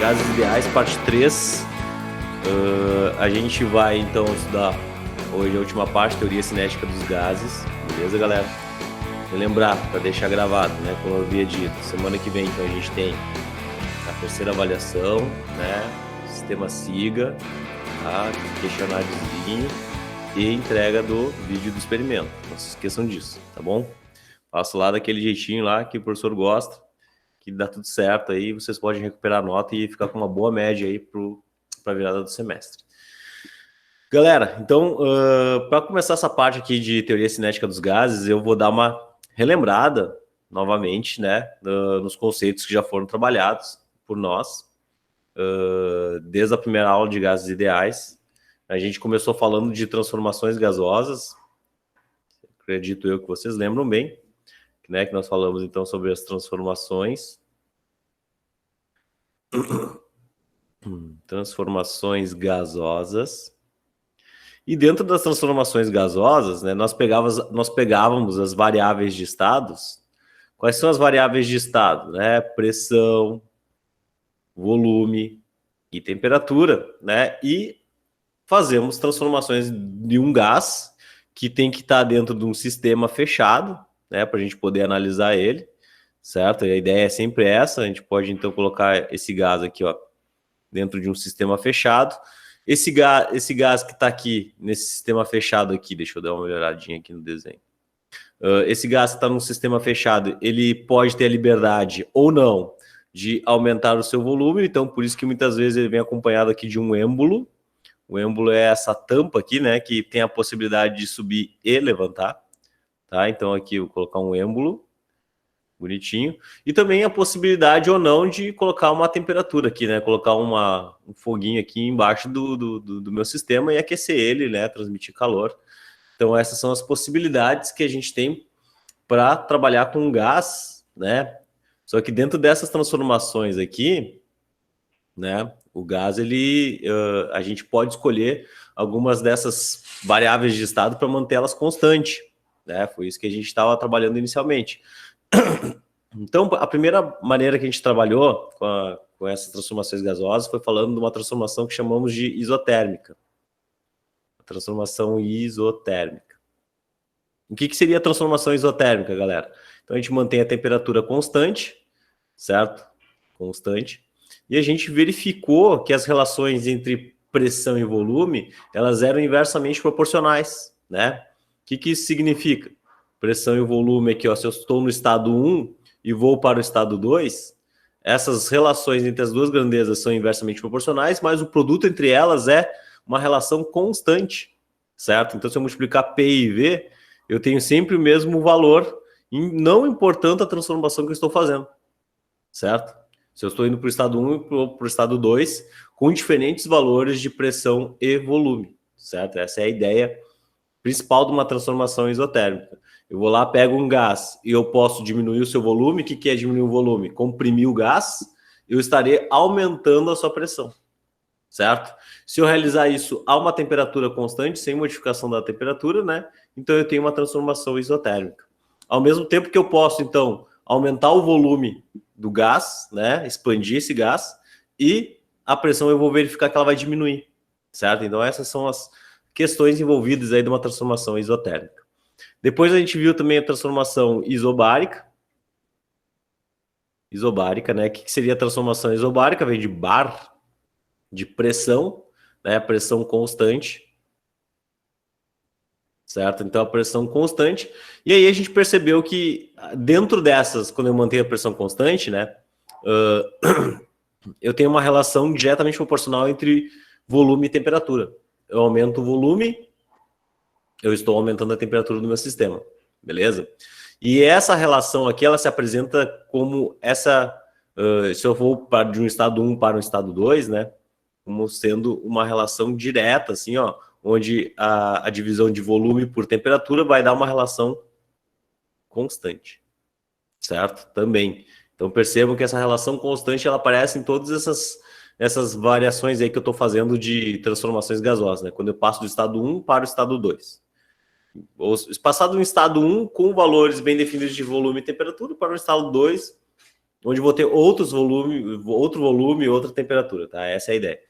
Gases ideais, parte 3. A gente vai, então, estudar hoje a última parte, teoria cinética dos gases. Beleza, galera? Relembrar, para deixar gravado, né? Como eu havia dito, semana que vem, então, a gente tem a terceira avaliação, né? Sistema SIGA, tá? Questionáriozinho e entrega do vídeo do experimento. Não se esqueçam disso, tá bom? Faço lá daquele jeitinho lá que o professor gosta, que dá tudo certo aí, vocês podem recuperar a nota e ficar com uma boa média aí para a virada do semestre. Galera, então, para começar essa parte aqui de teoria cinética dos gases, eu vou dar uma relembrada novamente, né, nos conceitos que já foram trabalhados por nós, desde a primeira aula de gases ideais. A gente começou falando de transformações gasosas, acredito eu que vocês lembram bem, né, que nós falamos então sobre as transformações gasosas. E dentro das transformações gasosas, né, nós pegávamos as variáveis de estados. Quais são as variáveis de estado? Né? Pressão, volume e temperatura, né? E fazemos transformações de um gás que tem que estar dentro de um sistema fechado, né, para a gente poder analisar ele, certo? E a ideia é sempre essa. A gente pode então colocar esse gás aqui, ó, dentro de um sistema fechado. Esse gás que está aqui nesse sistema fechado aqui, deixa eu dar uma melhoradinha aqui no desenho. Esse gás que está num sistema fechado, ele pode ter a liberdade ou não de aumentar o seu volume, então por isso que muitas vezes ele vem acompanhado aqui de um êmbolo. O êmbolo é essa tampa aqui, né, que tem a possibilidade de subir e levantar, tá? Então aqui eu vou colocar um êmbolo, bonitinho, e também a possibilidade ou não de colocar uma temperatura aqui, né, colocar um foguinho aqui embaixo do meu sistema e aquecer ele, né, transmitir calor. Então essas são as possibilidades que a gente tem para trabalhar com gás, né, só que dentro dessas transformações aqui, né, o gás, a gente pode escolher algumas dessas variáveis de estado para mantê-las constantes, né, foi isso que a gente estava trabalhando inicialmente. Então, a primeira maneira que a gente trabalhou com essas transformações gasosas foi falando de uma transformação que chamamos de isotérmica. A transformação isotérmica. O que seria a transformação isotérmica, galera? Então, a gente mantém a temperatura constante, certo? Constante. E a gente verificou que as relações entre pressão e volume, elas eram inversamente proporcionais, né? O que isso significa? Pressão e volume aqui, ó, se eu estou no estado 1 e vou para o estado 2, essas relações entre as duas grandezas são inversamente proporcionais, mas o produto entre elas é uma relação constante, certo? Então, se eu multiplicar P e V, eu tenho sempre o mesmo valor, não importando a transformação que eu estou fazendo, certo? Se eu estou indo para o estado 1 e para o estado 2, com diferentes valores de pressão e volume, certo? Essa é a ideia principal de uma transformação isotérmica. Eu vou lá, pego um gás e eu posso diminuir o seu volume. O que é diminuir o volume? Comprimir o gás, eu estarei aumentando a sua pressão, certo? Se eu realizar isso a uma temperatura constante, sem modificação da temperatura, né? Então eu tenho uma transformação isotérmica. Ao mesmo tempo que eu posso, então, aumentar o volume do gás, né? Expandir esse gás, e a pressão eu vou verificar que ela vai diminuir, certo? Então essas são as questões envolvidas aí de uma transformação isotérmica. Depois a gente viu também a transformação isobárica. Isobárica, né? O que seria a transformação isobárica? Vem de bar, de pressão, né? Pressão constante, certo? Então a pressão constante. E aí a gente percebeu que dentro dessas, quando eu mantenho a pressão constante, né? Eu tenho uma relação diretamente proporcional entre volume e temperatura. Eu aumento o volume, eu estou aumentando a temperatura do meu sistema, beleza? E essa relação aqui, ela se apresenta como essa, se eu vou de um estado 1 para um estado 2, né? Como sendo uma relação direta, assim, ó, onde a divisão de volume por temperatura vai dar uma relação constante, certo? Também. Então percebam que essa relação constante, ela aparece em todas essas variações aí que eu estou fazendo de transformações gasosas, né? Quando eu passo do estado 1 para o estado 2. Passado um estado 1 com valores bem definidos de volume e temperatura para o estado 2 onde eu vou ter outro volume, outra temperatura, tá? Essa é a ideia.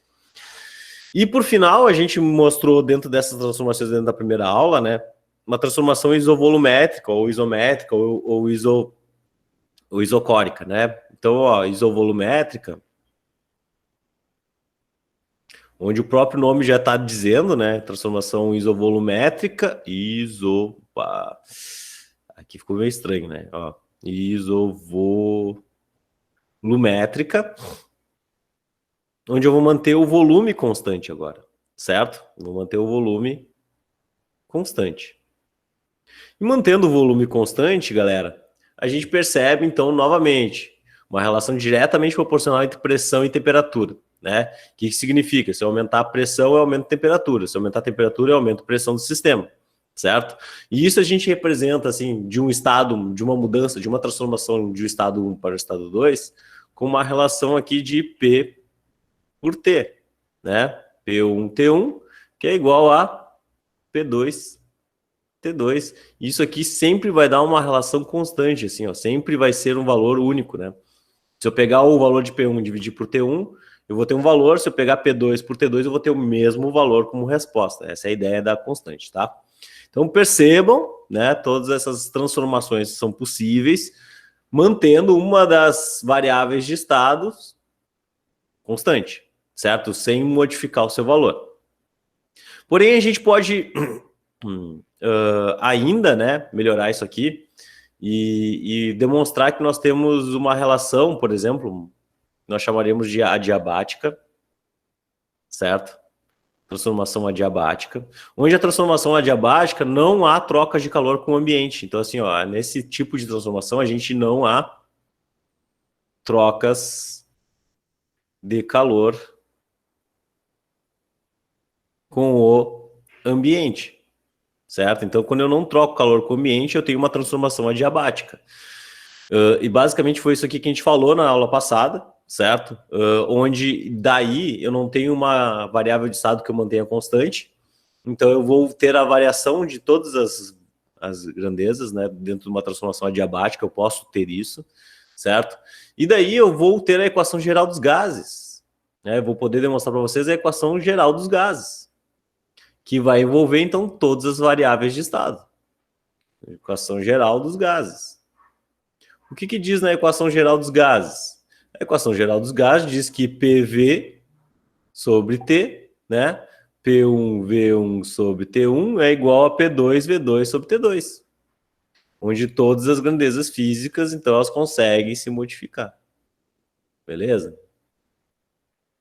E por final, a gente mostrou dentro dessas transformações dentro da primeira aula, né? Uma transformação isovolumétrica, ou isométrica, ou isocórica, né? Então, ó, isovolumétrica, onde o próprio nome já está dizendo, né? Transformação isovolumétrica, aqui ficou meio estranho, né? Ó, isovolumétrica, onde eu vou manter o volume constante agora, certo? Vou manter o volume constante. E mantendo o volume constante, galera, a gente percebe, então, novamente, uma relação diretamente proporcional entre pressão e temperatura, né? O que significa? Se eu aumentar a pressão, eu aumento a temperatura. Se eu aumentar a temperatura, eu aumento a pressão do sistema, certo? E isso a gente representa, assim, de um estado, de uma mudança, de uma transformação de um estado 1 para o estado 2, com uma relação aqui de P por T, né? P1T1, que é igual a P2 T2. Isso aqui sempre vai dar uma relação constante, assim, ó, sempre vai ser um valor único, né? Se eu pegar o valor de P1 e dividir por T1, eu vou ter um valor, se eu pegar P2 por T2, eu vou ter o mesmo valor como resposta. Essa é a ideia da constante, tá? Então percebam, né, todas essas transformações são possíveis, mantendo uma das variáveis de estados constante, certo? Sem modificar o seu valor. Porém, a gente pode ainda, né, melhorar isso aqui e demonstrar que nós temos uma relação, por exemplo, nós chamaríamos de adiabática, certo? Transformação adiabática, onde a transformação adiabática não há trocas de calor com o ambiente. Então, assim, ó, nesse tipo de transformação, a gente não há trocas de calor com o ambiente, certo? Então, quando eu não troco calor com o ambiente, eu tenho uma transformação adiabática. E basicamente foi isso aqui que a gente falou na aula passada, certo? Onde daí eu não tenho uma variável de estado que eu mantenha constante, então eu vou ter a variação de todas as grandezas, né? Dentro de uma transformação adiabática eu posso ter isso, certo? E daí eu vou ter a equação geral dos gases, né? Eu vou poder demonstrar para vocês a equação geral dos gases, que vai envolver então todas as variáveis de estado. Equação geral dos gases. O que diz na equação geral dos gases? A equação geral dos gases diz que PV sobre T, né? P1V1 sobre T1 é igual a P2V2 sobre T2. Onde todas as grandezas físicas, então, elas conseguem se modificar. Beleza?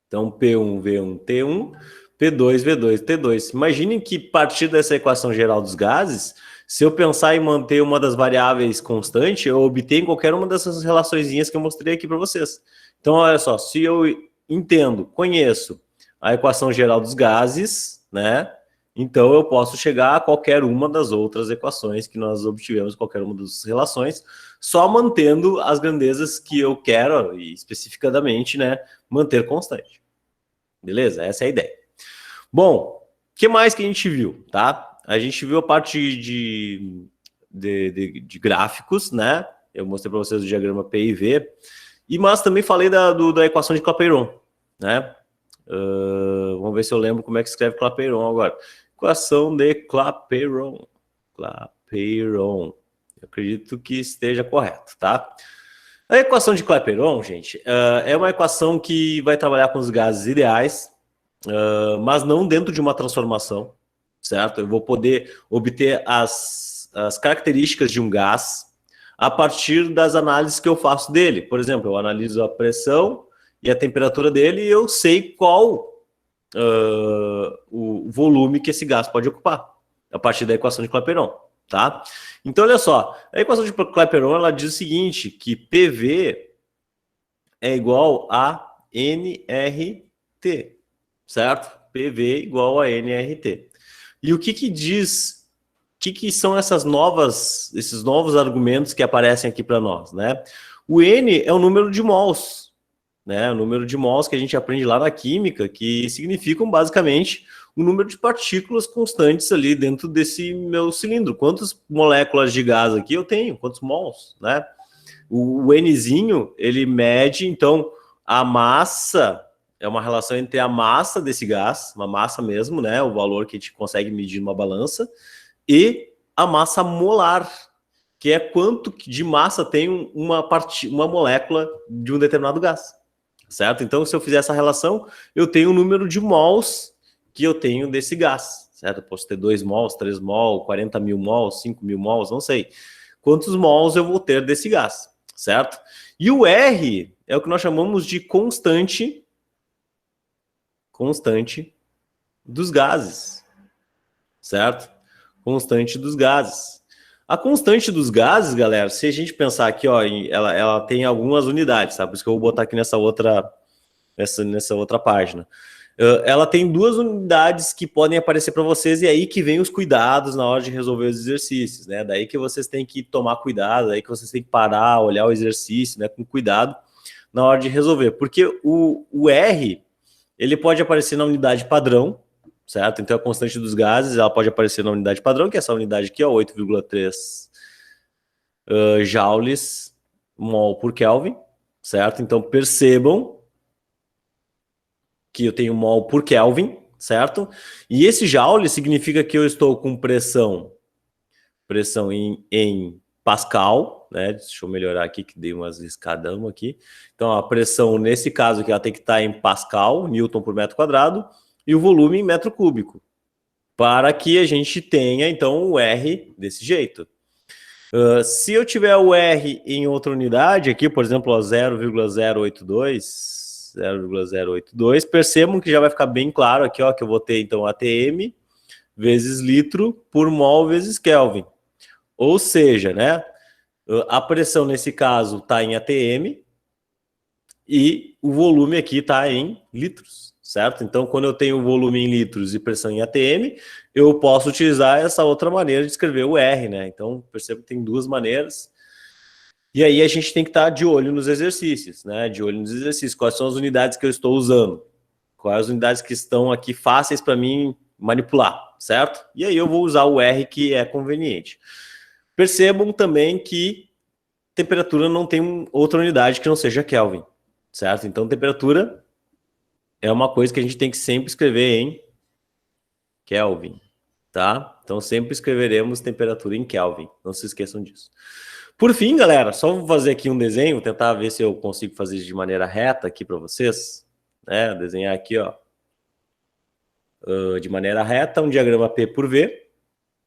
Então, P1V1T1, P2V2T2. Imaginem que, a partir dessa equação geral dos gases, se eu pensar em manter uma das variáveis constante, eu obtenho qualquer uma dessas relaçõezinhas que eu mostrei aqui para vocês. Então, olha só, se eu entendo, conheço a equação geral dos gases, né? Então, eu posso chegar a qualquer uma das outras equações que nós obtivemos, qualquer uma das relações, só mantendo as grandezas que eu quero, e especificadamente, né, manter constante. Beleza? Essa é a ideia. Bom, o que mais que a gente viu, tá? A gente viu a parte de gráficos, né? Eu mostrei para vocês o diagrama P e V, mas também falei da equação de Clapeyron, né? Vamos ver se eu lembro como é que escreve Clapeyron agora. Equação de Clapeyron. Clapeyron. Eu acredito que esteja correto, tá? A equação de Clapeyron, gente, é uma equação que vai trabalhar com os gases ideais, mas não dentro de uma transformação, certo? Eu vou poder obter as características de um gás a partir das análises que eu faço dele. Por exemplo, eu analiso a pressão e a temperatura dele e eu sei qual o volume que esse gás pode ocupar, a partir da equação de Clapeyron, tá? Então, olha só, a equação de Clapeyron, ela diz o seguinte, que PV é igual a nRT, certo? PV igual a nRT. E o que diz, o que são esses novos argumentos que aparecem aqui para nós, né? O N é o número de mols, né? O número de mols que a gente aprende lá na química, que significam basicamente o número de partículas constantes ali dentro desse meu cilindro. Quantas moléculas de gás aqui eu tenho? Quantos mols, né? O Nzinho, ele mede, então, a massa, é uma relação entre a massa desse gás, uma massa mesmo, né, o valor que a gente consegue medir numa balança, e a massa molar, que é quanto de massa tem uma molécula de um determinado gás, certo? Então, se eu fizer essa relação, eu tenho o número de mols que eu tenho desse gás, certo? Eu posso ter 2 mols, 3 mols, 40 mil mols, 5 mil mols, não sei. Quantos mols eu vou ter desse gás, certo? E o R é o que nós chamamos de constante dos gases, certo? Constante dos gases. A constante dos gases, galera, se a gente pensar aqui, ó, ela tem algumas unidades, tá? Por isso que eu vou botar aqui nessa outra página. Ela tem 2 unidades que podem aparecer para vocês, e aí que vem os cuidados na hora de resolver os exercícios, né? Daí que vocês têm que tomar cuidado, daí que vocês têm que parar, olhar o exercício, né, com cuidado na hora de resolver. Porque o R, ele pode aparecer na unidade padrão, certo? Então a constante dos gases, ela pode aparecer na unidade padrão, que é essa unidade aqui, ó, 8,3 joules mol por Kelvin, certo? Então percebam que eu tenho mol por Kelvin, certo? E esse joule significa que eu estou com pressão em Pascal, né? Deixa eu melhorar aqui, que dei umas escadão aqui. Então, a pressão, nesse caso aqui, ela tem que estar em Pascal, Newton por metro quadrado, e o volume em metro cúbico, para que a gente tenha, então, o R desse jeito. Se eu tiver o R em outra unidade, aqui, por exemplo, 0,082, percebam que já vai ficar bem claro aqui, ó, que eu vou ter, então, ATM vezes litro por mol vezes Kelvin. Ou seja, né, a pressão nesse caso está em ATM e o volume aqui está em litros, certo? Então, quando eu tenho volume em litros e pressão em ATM, eu posso utilizar essa outra maneira de escrever o R, né? Então, perceba que tem 2 maneiras. E aí a gente tem que estar de olho nos exercícios, né? De olho nos exercícios. Quais são as unidades que eu estou usando? Quais as unidades que estão aqui fáceis para mim manipular, certo? E aí eu vou usar o R que é conveniente. Percebam também que temperatura não tem outra unidade que não seja Kelvin, certo? Então, temperatura é uma coisa que a gente tem que sempre escrever em Kelvin, tá? Então, sempre escreveremos temperatura em Kelvin, não se esqueçam disso. Por fim, galera, só vou fazer aqui um desenho, vou tentar ver se eu consigo fazer de maneira reta aqui para vocês, né? Desenhar aqui, ó, de maneira reta, um diagrama P por V,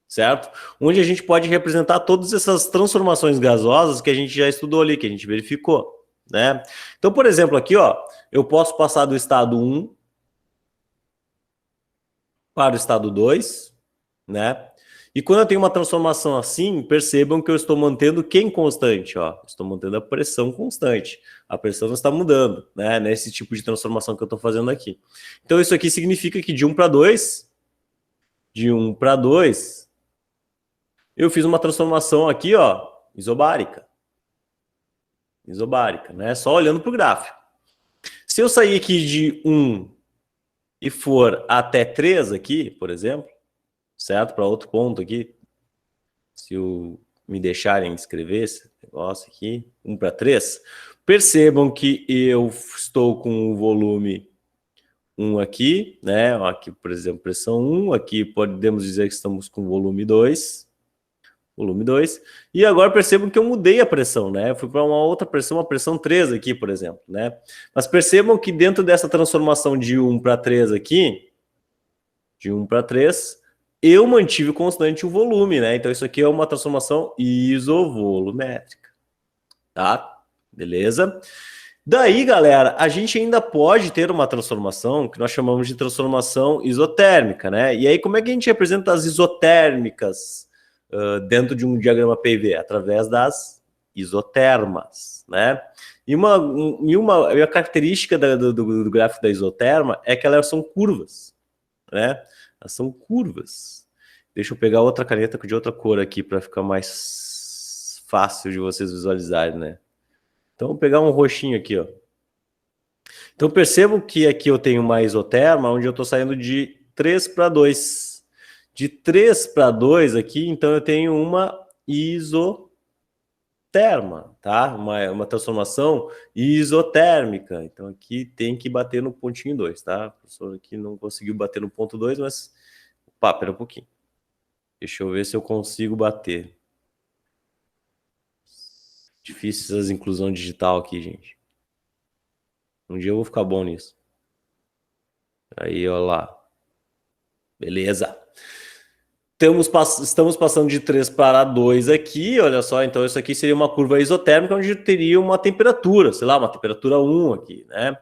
certo? Onde a gente pode representar todas essas transformações gasosas que a gente já estudou ali, que a gente verificou, né? Então, por exemplo, aqui, ó, eu posso passar do estado 1 para o estado 2, né? E quando eu tenho uma transformação assim, percebam que eu estou mantendo quem constante, ó? Estou mantendo a pressão constante. A pressão não está mudando, né? Nesse tipo de transformação que eu estou fazendo aqui. Então, isso aqui significa que de 1 para 2, eu fiz uma transformação aqui, ó, isobárica. Isobárica, né? Só olhando para o gráfico. Se eu sair aqui de 1 e for até 3 aqui, por exemplo, certo? Para outro ponto aqui, se me deixarem escrever esse negócio aqui, 1 para 3, percebam que eu estou com o volume 1 aqui, né? Aqui, por exemplo, pressão 1, aqui podemos dizer que estamos com volume 2, e agora percebam que eu mudei a pressão, né? Eu fui para uma outra pressão, uma pressão 3 aqui, por exemplo, né? Mas percebam que dentro dessa transformação de 1 para 3 aqui, de 1 para 3, eu mantive constante o volume, né? Então isso aqui é uma transformação isovolumétrica, tá? Beleza? Daí, galera, a gente ainda pode ter uma transformação que nós chamamos de transformação isotérmica, né? E aí, como é que a gente representa as isotérmicas dentro de um diagrama PV? Através das isotermas, né? E uma característica do gráfico da isoterma é que elas são curvas, né? Elas são curvas. Deixa eu pegar outra caneta de outra cor aqui para ficar mais fácil de vocês visualizarem, né? Então, vou pegar um roxinho aqui, ó. Então, percebam que aqui eu tenho uma isoterma, onde eu estou saindo de 3 para 2. De 3 para 2 aqui, então eu tenho uma isoterma, isoterma, tá? Uma transformação isotérmica. Então aqui tem que bater no pontinho 2, tá? O professor aqui não conseguiu bater no ponto 2, mas... Opa, pera um pouquinho. Deixa eu ver se eu consigo bater. Difícil essa inclusão digital aqui, gente. Um dia eu vou ficar bom nisso. Aí, olha lá. Beleza. Estamos passando de 3 para 2 aqui, olha só, então isso aqui seria uma curva isotérmica onde teria uma temperatura, sei lá, uma temperatura 1 aqui, né?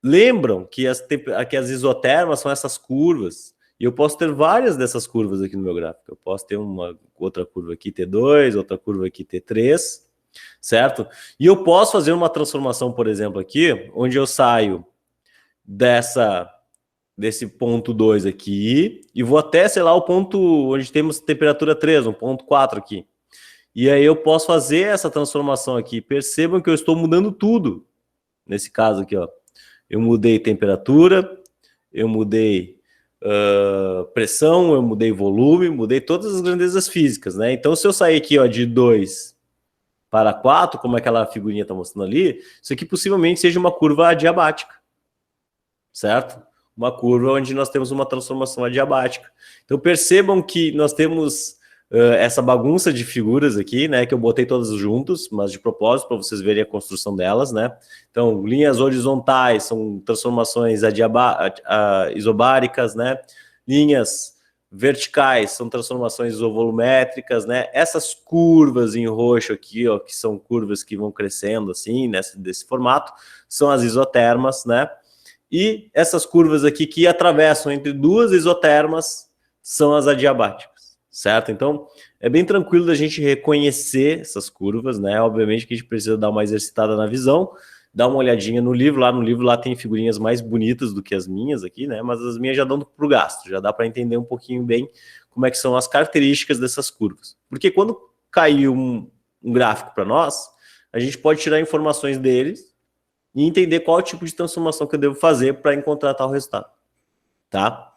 Lembram que as isotermas são essas curvas, e eu posso ter várias dessas curvas aqui no meu gráfico. Eu posso ter uma outra curva aqui T2, outra curva aqui T3, certo? E eu posso fazer uma transformação, por exemplo, aqui, onde eu saio desse ponto 2 aqui, e vou até, sei lá, o ponto onde temos temperatura 3, um ponto 4 aqui. E aí eu posso fazer essa transformação aqui. Percebam que eu estou mudando tudo. Nesse caso aqui, ó. Eu mudei temperatura, eu mudei pressão, eu mudei volume, mudei todas as grandezas físicas, né? Então, se eu sair aqui, ó, de 2 para 4, como aquela figurinha está mostrando ali, isso aqui possivelmente seja uma curva adiabática, certo? Uma curva onde nós temos uma transformação adiabática. Então percebam que nós temos essa bagunça de figuras aqui, né, que eu botei todas juntos, mas de propósito para vocês verem a construção delas, né? Então linhas horizontais são transformações isobáricas, né? Linhas verticais são transformações isovolumétricas, né? Essas curvas em roxo aqui, ó, que são curvas que vão crescendo assim, desse formato, são as isotermas, né? E essas curvas aqui que atravessam entre duas isotermas são as adiabáticas, certo? Então, é bem tranquilo da gente reconhecer essas curvas, né? Obviamente que a gente precisa dar uma exercitada na visão, dar uma olhadinha no livro. Lá no livro lá tem figurinhas mais bonitas do que as minhas aqui, né? Mas as minhas já dão para o gasto, já dá para entender um pouquinho bem como é que são as características dessas curvas. Porque quando cair um gráfico para nós, a gente pode tirar informações deles e entender qual tipo de transformação que eu devo fazer para encontrar tal resultado, tá?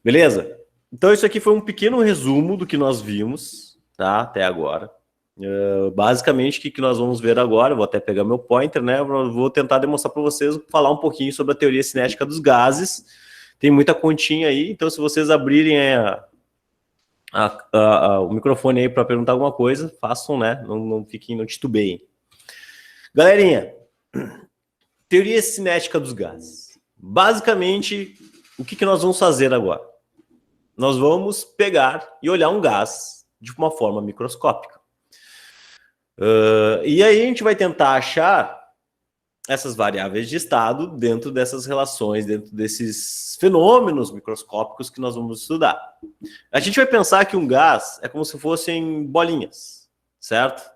Beleza? Então isso aqui foi um pequeno resumo do que nós vimos, tá? Até agora. Basicamente, o que nós vamos ver agora, eu vou até pegar meu pointer, né? Vou tentar demonstrar para vocês, falar um pouquinho sobre a teoria cinética dos gases. Tem muita continha aí, então se vocês abrirem o microfone aí para perguntar alguma coisa, façam, né? Não fiquem, não titubeiem. Galerinha, teoria cinética dos gases. Basicamente, o que nós vamos fazer agora? Nós vamos pegar e olhar um gás de uma forma microscópica. E aí a gente vai tentar achar essas variáveis de estado dentro dessas relações, dentro desses fenômenos microscópicos que nós vamos estudar. A gente vai pensar que um gás é como se fossem bolinhas, certo?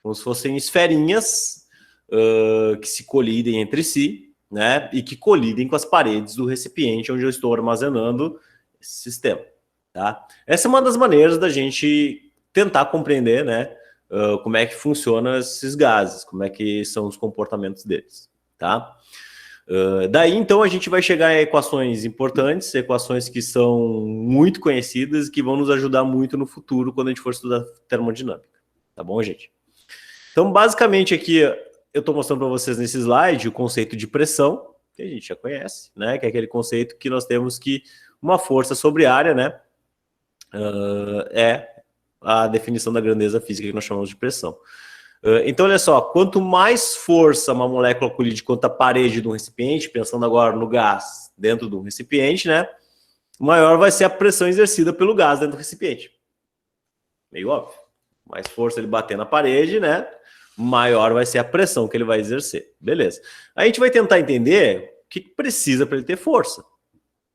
Como se fossem esferinhas que se colidem entre si, né? E que colidem com as paredes do recipiente onde eu estou armazenando esse sistema, tá? Essa é uma das maneiras da gente tentar compreender, né? Como é que funcionam esses gases, como é que são os comportamentos deles, tá? Daí, então, a gente vai chegar a equações importantes, equações que são muito conhecidas e que vão nos ajudar muito no futuro quando a gente for estudar termodinâmica, tá bom, gente? Então, basicamente, aqui eu estou mostrando para vocês nesse slide o conceito de pressão, que a gente já conhece, né? Que é aquele conceito que nós temos que uma força sobre área, né? É a definição da grandeza física que nós chamamos de pressão. Então, olha só, quanto mais força uma molécula colide contra a parede de um recipiente, pensando agora no gás dentro de um recipiente, né? Maior vai ser a pressão exercida pelo gás dentro do recipiente. Meio óbvio. Mais força ele bater na parede, né? Maior vai ser a pressão que ele vai exercer. Beleza. Aí a gente vai tentar entender o que precisa para ele ter força,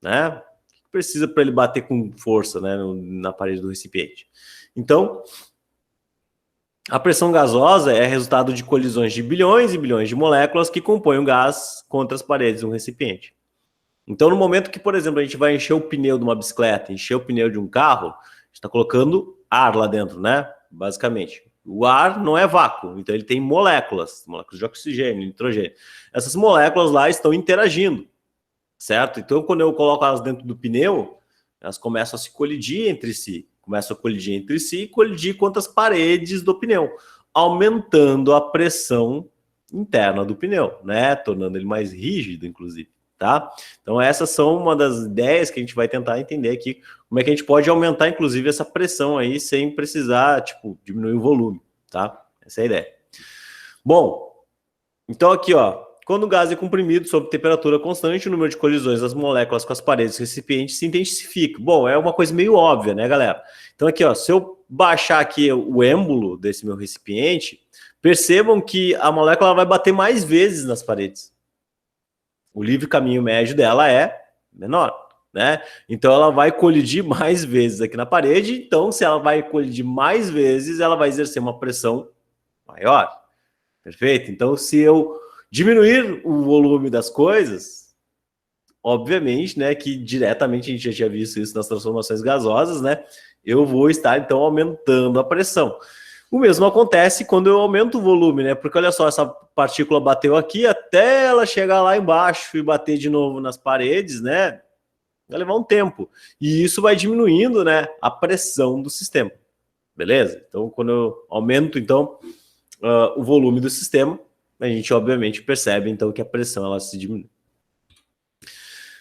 né? O que precisa para ele bater com força, né, na parede do recipiente. Então, a pressão gasosa é resultado de colisões de bilhões e bilhões de moléculas que compõem o gás contra as paredes de um recipiente. Então, no momento que, por exemplo, a gente vai encher o pneu de uma bicicleta, encher o pneu de um carro, a gente está colocando ar lá dentro, né? Basicamente. O ar não é vácuo, então ele tem moléculas de oxigênio, nitrogênio. Essas moléculas lá estão interagindo, certo? Então, quando eu coloco elas dentro do pneu, elas começam a se colidir entre si. Começam a colidir entre si e colidir contra as paredes do pneu. aumentando a pressão interna do pneu, né? Tornando ele mais rígido, inclusive, tá? Então essas são uma das ideias que a gente vai tentar entender aqui, como é que a gente pode aumentar, inclusive, essa pressão aí sem precisar, tipo, diminuir o volume, tá? Essa é a ideia. Bom, então aqui, ó, quando o gás é comprimido sob temperatura constante, o número de colisões das moléculas com as paredes do recipiente se intensifica. Bom, é uma coisa meio óbvia, né, galera? Então aqui, ó, se eu baixar aqui o êmbolo desse meu recipiente, percebam que a molécula vai bater mais vezes nas paredes. O livre caminho médio dela é menor, né? Então ela vai colidir mais vezes aqui na parede. Então, se ela vai colidir mais vezes, ela vai exercer uma pressão maior. Perfeito? Então, se eu diminuir o volume das coisas, obviamente, né, que diretamente a gente já tinha visto isso nas transformações gasosas, né? Eu vou estar, então, aumentando a pressão. O mesmo acontece quando eu aumento o volume, né? Porque olha só, essa partícula bateu aqui até ela chegar lá embaixo e bater de novo nas paredes, né? Vai levar um tempo. E isso vai diminuindo, né, a pressão do sistema. Beleza? Então, quando eu aumento, então, o volume do sistema, a gente obviamente percebe então que a pressão ela se diminui.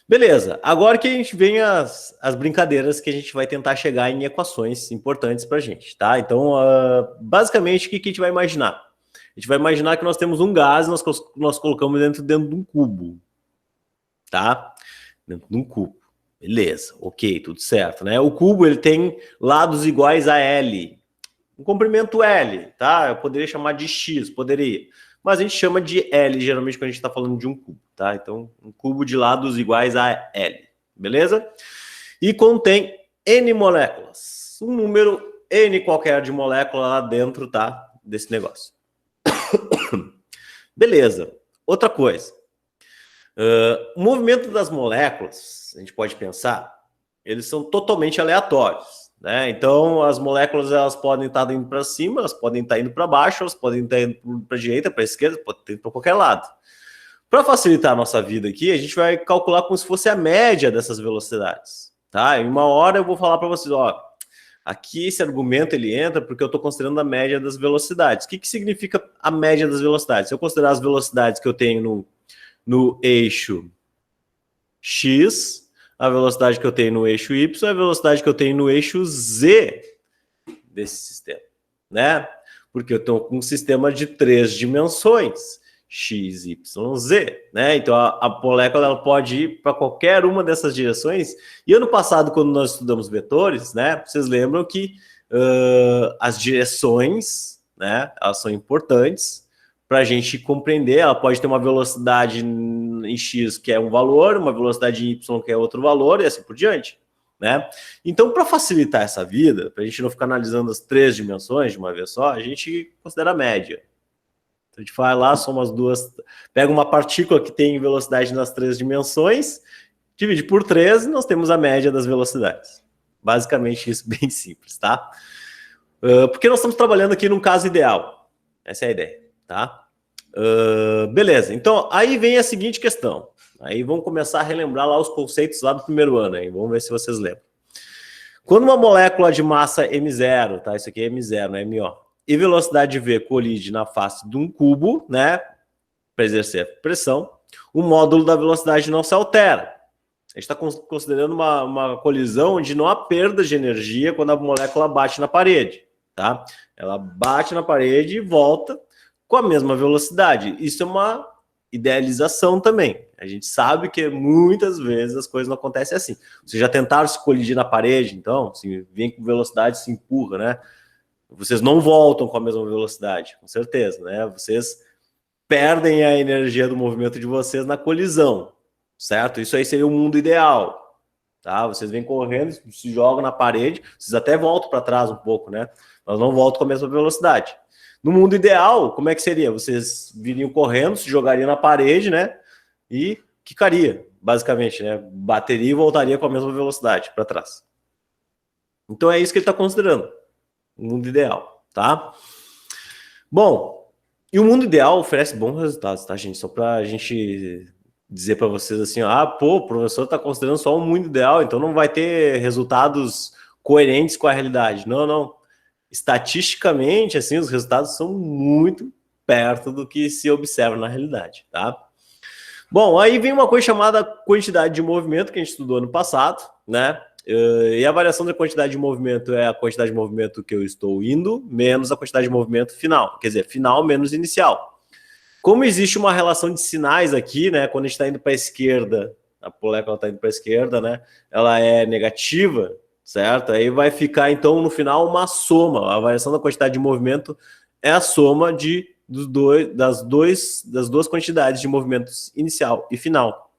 Beleza, agora que a gente vem as brincadeiras que a gente vai tentar chegar em equações importantes para a gente, tá? Então, basicamente, o que a gente vai imaginar? A gente vai imaginar que nós temos um gás, nós colocamos dentro de um cubo, tá? Dentro de um cubo. Beleza, ok, tudo certo, né? O cubo, ele tem lados iguais a L, um comprimento L, tá? Eu poderia chamar de X, poderia. Mas a gente chama de L, geralmente, quando a gente está falando de um cubo, tá? Então, um cubo de lados iguais a L, beleza? E contém N moléculas. Um número N qualquer de molécula lá dentro, tá? Desse negócio. Beleza. Outra coisa. O movimento das moléculas, a gente pode pensar, eles são totalmente aleatórios. Né? Então, as moléculas elas podem estar indo para cima, elas podem estar indo para baixo, elas podem estar indo para a direita, para a esquerda, podem estar indo para qualquer lado. Para facilitar a nossa vida aqui, a gente vai calcular como se fosse a média dessas velocidades. Tá? Em uma hora eu vou falar para vocês, ó, aqui esse argumento ele entra porque eu estou considerando a média das velocidades. O que significa a média das velocidades? Se eu considerar as velocidades que eu tenho no eixo X, a velocidade que eu tenho no eixo Y, a velocidade que eu tenho no eixo Z desse sistema, né? Porque eu estou com um sistema de 3 dimensões, X, Y, Z, né? Então a molécula ela pode ir para qualquer uma dessas direções. E ano passado, quando nós estudamos vetores, né? Vocês lembram que as direções, né? Elas são importantes para a gente compreender. Ela pode ter uma velocidade em X que é um valor, uma velocidade em Y que é outro valor, e assim por diante, né? Então, para facilitar essa vida, para a gente não ficar analisando as 3 dimensões de uma vez só, a gente considera a média. Então, a gente vai lá, soma as duas, pega uma partícula que tem velocidade nas 3 dimensões, divide por 3 e nós temos a média das velocidades. Basicamente isso, bem simples, tá? Porque nós estamos trabalhando aqui num caso ideal. Essa é a ideia, tá? Beleza, então aí vem a seguinte questão. Aí vamos começar a relembrar lá os conceitos lá do primeiro ano, hein? Vamos ver se vocês lembram. Quando uma molécula de massa M0, tá? Isso aqui é M0, não é MO, e velocidade V colide na face de um cubo, né? Para exercer a pressão, o módulo da velocidade não se altera. A gente está considerando uma colisão onde não há perda de energia quando a molécula bate na parede, tá? Ela bate na parede e volta com a mesma velocidade. Isso é uma idealização também. A gente sabe que muitas vezes as coisas não acontecem assim. Vocês já tentaram se colidir na parede, então, assim, vem com velocidade, se empurra, né? Vocês não voltam com a mesma velocidade, com certeza, né? Vocês perdem a energia do movimento de vocês na colisão, certo? Isso aí seria o mundo ideal, tá? Vocês vêm correndo, se jogam na parede, vocês até voltam para trás um pouco, né? Mas não voltam com a mesma velocidade. No mundo ideal, como é que seria? Vocês viriam correndo, se jogariam na parede, né? E quicaria, basicamente, né? Bateria e voltaria com a mesma velocidade para trás. Então é isso que ele está considerando. O mundo ideal, tá? Bom, e o mundo ideal oferece bons resultados, tá, gente? Só para a gente dizer para vocês assim, pô, o professor está considerando só um mundo ideal, então não vai ter resultados coerentes com a realidade. Não, não. estatisticamente, assim, os resultados são muito perto do que se observa na realidade, tá? Bom, aí vem uma coisa chamada quantidade de movimento, que a gente estudou no passado, né? E a variação da quantidade de movimento é a quantidade de movimento que eu estou indo, menos a quantidade de movimento final. Quer dizer, final menos inicial. Como existe uma relação de sinais aqui, né? Quando a gente está indo para a esquerda, a molécula está indo para a esquerda, né? Ela é negativa, certo? Aí vai ficar, então, no final, uma soma. A variação da quantidade de movimento é a soma das duas quantidades de movimentos inicial e final,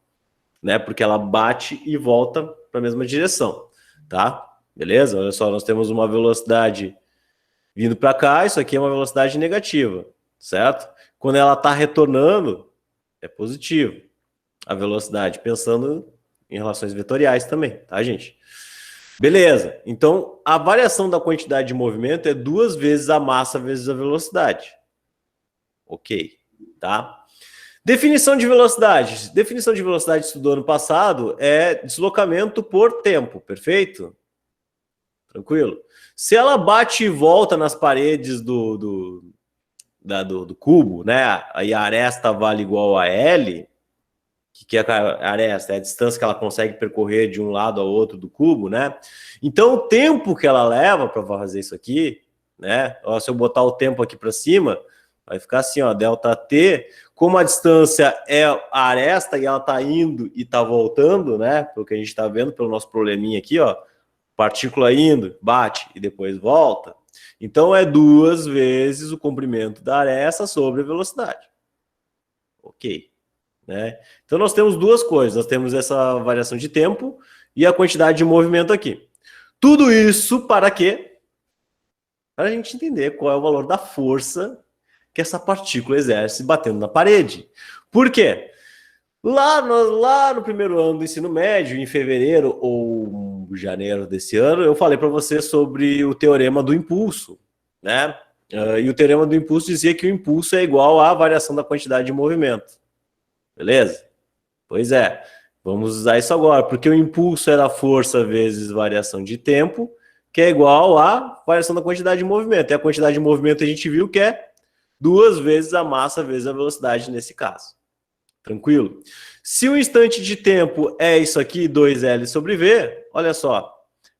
né? Porque ela bate e volta para a mesma direção, tá? Beleza? Olha só, nós temos uma velocidade vindo para cá, isso aqui é uma velocidade negativa, certo? Quando ela está retornando, é positivo a velocidade, pensando em relações vetoriais também, tá, gente? Beleza, então a variação da quantidade de movimento é 2 vezes a massa vezes a velocidade. Ok, tá? Definição de velocidade. Definição de velocidade do ano passado é deslocamento por tempo, perfeito? Tranquilo? Se ela bate e volta nas paredes do cubo, né? Aí a aresta vale igual a L. O que é a aresta? É a distância que ela consegue percorrer de um lado ao outro do cubo, né? Então o tempo que ela leva para fazer isso aqui, né? Ó, se eu botar o tempo aqui para cima, vai ficar assim, ó, delta T. Como a distância é a aresta e ela está indo e está voltando, né? Pelo que a gente está vendo, pelo nosso probleminha aqui, ó. Partícula indo, bate e depois volta. Então é 2 vezes o comprimento da aresta sobre a velocidade. Ok. Né? Então nós temos duas coisas. Nós temos essa variação de tempo e a quantidade de movimento aqui. Tudo isso para quê? Para a gente entender qual é o valor da força que essa partícula exerce batendo na parede. Por quê? Lá no primeiro ano do ensino médio, em fevereiro ou janeiro desse ano, eu falei para você sobre o teorema do impulso, né? E o teorema do impulso dizia que o impulso é igual à variação da quantidade de movimento. Beleza? Pois é. Vamos usar isso agora, porque o impulso era força vezes variação de tempo, que é igual à variação da quantidade de movimento. E a quantidade de movimento a gente viu que é 2 vezes a massa vezes a velocidade nesse caso. Tranquilo? Se o instante de tempo é isso aqui, 2L sobre V, olha só,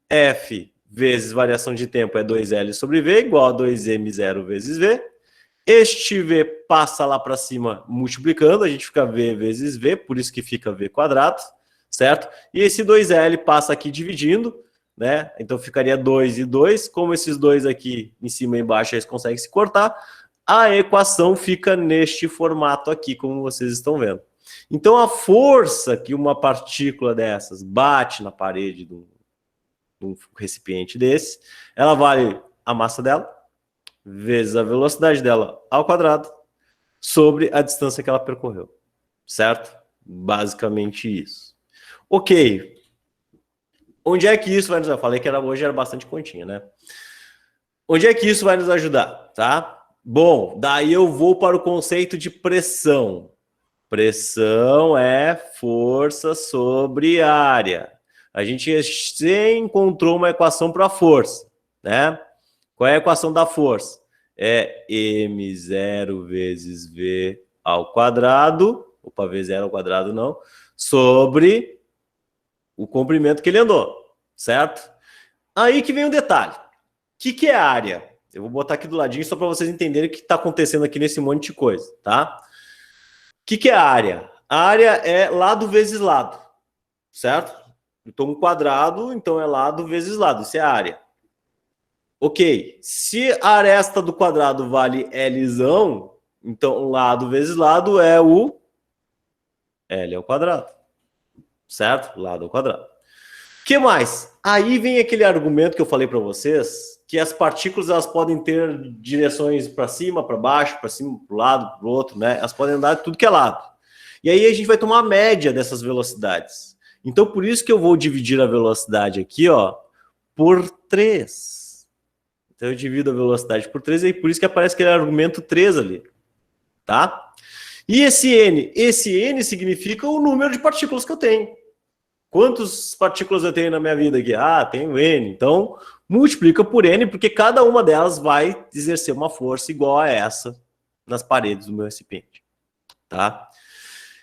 F vezes variação de tempo é 2L sobre V, igual a 2M0 vezes V. Este V passa lá para cima multiplicando, a gente fica V vezes V, por isso que fica V quadrado, certo? E esse 2L passa aqui dividindo, né? Então ficaria 2 e 2, como esses dois aqui em cima e embaixo eles conseguem se cortar, a equação fica neste formato aqui, como vocês estão vendo. Então, a força que uma partícula dessas bate na parede de um recipiente desse, ela vale a massa dela, vezes a velocidade dela ao quadrado, sobre a distância que ela percorreu. Certo? Basicamente isso. Ok. Onde é que isso vai nos ajudar? Eu falei que hoje era bastante continha, né? Onde é que isso vai nos ajudar? Tá? Bom, daí eu vou para o conceito de pressão. Pressão é força sobre área. A gente encontrou uma equação para a força, né? Qual é a equação da força? É M0 vezes V ao quadrado, opa, V0 ao quadrado não, sobre o comprimento que ele andou, certo? Aí que vem o detalhe. O que é área? Eu vou botar aqui do ladinho só para vocês entenderem o que está acontecendo aqui nesse monte de coisa, tá? O que é a área? A área é lado vezes lado, certo? Então, um quadrado, então é lado vezes lado, isso é a área. Ok, se a aresta do quadrado vale Lzão, então lado vezes lado é o L ao quadrado, certo? Lado ao quadrado. O que mais? Aí vem aquele argumento que eu falei para vocês, que as partículas elas podem ter direções para cima, para baixo, para cima, para o lado, para o outro, né? Elas podem andar de tudo que é lado. E aí a gente vai tomar a média dessas velocidades. Então, por isso que eu vou dividir a velocidade aqui, ó, por 3. Então, eu divido a velocidade por 3 e por isso que aparece aquele argumento 3 ali, tá? E esse N? Esse N significa o número de partículas que eu tenho. Quantas partículas eu tenho na minha vida aqui? Ah, tenho N. Então, multiplica por N, porque cada uma delas vai exercer uma força igual a essa nas paredes do meu recipiente, tá?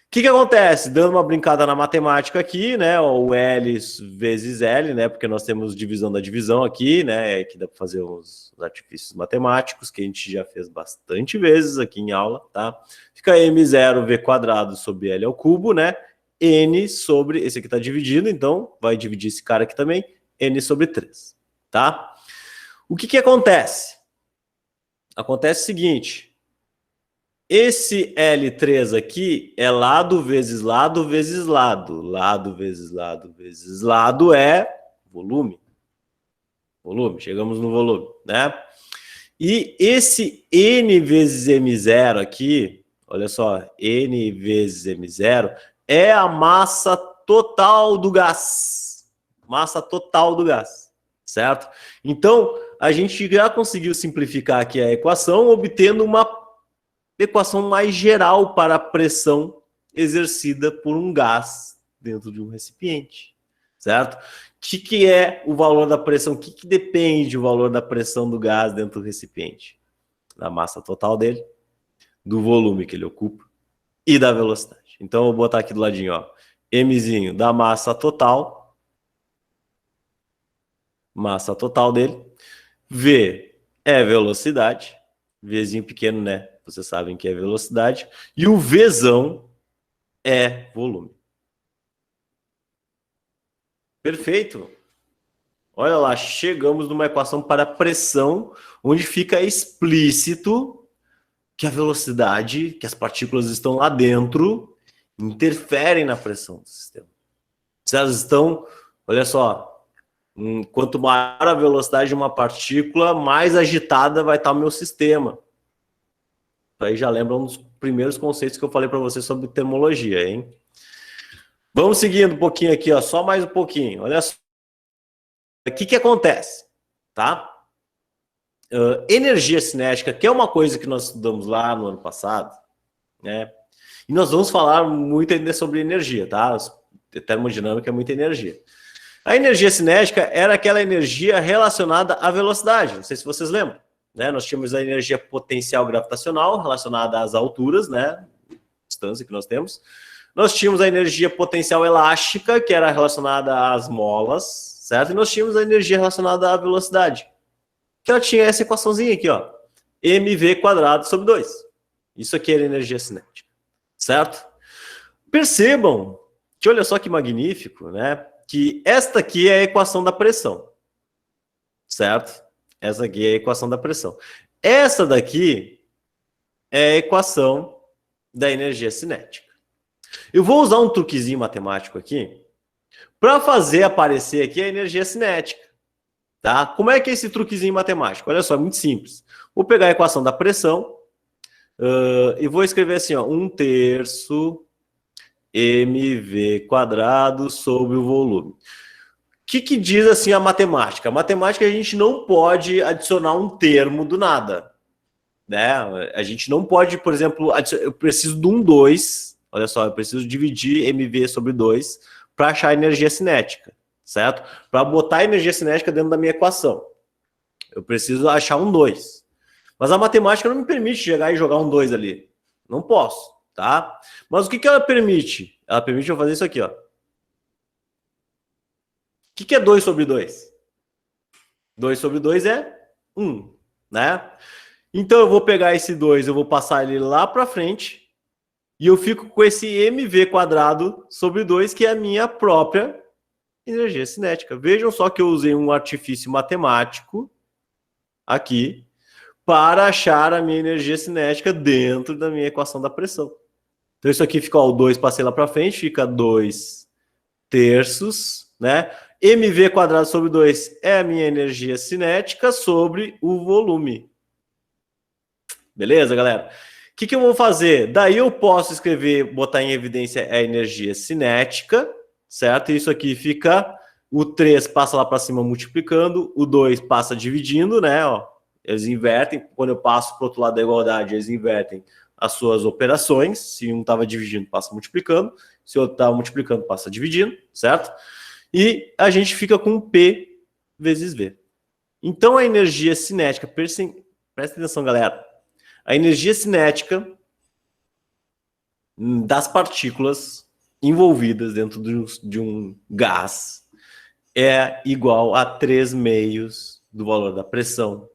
O que acontece? Dando uma brincada na matemática aqui, né? O L vezes L, né? Porque nós temos divisão da divisão aqui, né? Aqui dá para fazer os artifícios matemáticos, que a gente já fez bastante vezes aqui em aula, tá? Fica m0v² sobre L ao cubo, né? N sobre... Esse aqui está dividido, então vai dividir esse cara aqui também. N sobre 3, tá? O que acontece? Acontece o seguinte... Esse L3 aqui é lado vezes lado vezes lado. Lado vezes lado vezes lado é volume. Volume, chegamos no volume, né? E esse N vezes M0 aqui, olha só, N vezes M0 é a massa total do gás. Massa total do gás, certo? Então, a gente já conseguiu simplificar aqui a equação, obtendo uma equação mais geral para a pressão exercida por um gás dentro de um recipiente, certo? O que é o valor da pressão? O que depende o valor da pressão do gás dentro do recipiente? Da massa total dele, do volume que ele ocupa e da velocidade. Então, eu vou botar aqui do ladinho, ó, Mzinho da massa total dele, V é velocidade, Vzinho pequeno, né? Vocês sabem que é velocidade. E o Vzão é volume. Perfeito. Olha lá, chegamos numa equação para pressão, onde fica explícito que a velocidade, que as partículas estão lá dentro, interferem na pressão do sistema. Se elas estão, olha só, quanto maior a velocidade de uma partícula, mais agitada vai estar o meu sistema. Aí já lembra um dos primeiros conceitos que eu falei para você sobre termologia, hein? Vamos seguindo um pouquinho aqui, ó, só mais um pouquinho. Olha só. O que acontece, tá? Energia cinética, que é uma coisa que nós estudamos lá no ano passado, né? E nós vamos falar muito ainda sobre energia, tá? Termodinâmica é muita energia. A energia cinética era aquela energia relacionada à velocidade, não sei se vocês lembram. Né? Nós tínhamos a energia potencial gravitacional relacionada às alturas, né? Distância que nós temos. Nós tínhamos a energia potencial elástica, que era relacionada às molas, certo? E nós tínhamos a energia relacionada à velocidade, que ela tinha essa equaçãozinha aqui, ó, mv² sobre 2. Isso aqui era energia cinética, certo? Percebam que olha só que magnífico, né? Que esta aqui é a equação da pressão, certo? Essa aqui é a equação da pressão. Essa daqui é a equação da energia cinética. Eu vou usar um truquezinho matemático aqui para fazer aparecer aqui a energia cinética. Tá? Como é que é esse truquezinho matemático? Olha só, é muito simples. Vou pegar a equação da pressão e vou escrever assim, ó, 1/3 mv² sobre o volume. O que diz assim a matemática? A matemática a gente não pode adicionar um termo do nada. Né? A gente não pode, por exemplo, eu preciso de um 2, olha só, eu preciso dividir mv sobre 2 para achar a energia cinética, certo? Para botar a energia cinética dentro da minha equação. Eu preciso achar um 2. Mas a matemática não me permite chegar e jogar um 2 ali. Não posso, tá? Mas o que ela permite? Ela permite eu fazer isso aqui, ó. O que é 2 sobre 2? 2 sobre 2 é 1, né? Então eu vou pegar esse 2, eu vou passar ele lá para frente e eu fico com esse mv² sobre 2, que é a minha própria energia cinética. Vejam só que eu usei um artifício matemático aqui para achar a minha energia cinética dentro da minha equação da pressão. Então isso aqui fica, ó, o 2 passei lá para frente, fica 2/3, né? mv² sobre 2 é a minha energia cinética sobre o volume. Beleza, galera? O que eu vou fazer? Daí eu posso escrever, botar em evidência a energia cinética, certo? Isso aqui fica, o 3 passa lá para cima multiplicando, o 2 passa dividindo, né? Ó, eles invertem, quando eu passo para o outro lado da igualdade, eles invertem as suas operações. Se um estava dividindo, passa multiplicando. Se o outro estava multiplicando, passa dividindo, certo? E a gente fica com P vezes V. Então, a energia cinética, presta atenção, galera, a energia cinética das partículas envolvidas dentro de um gás é igual a 3/2 do valor da pressão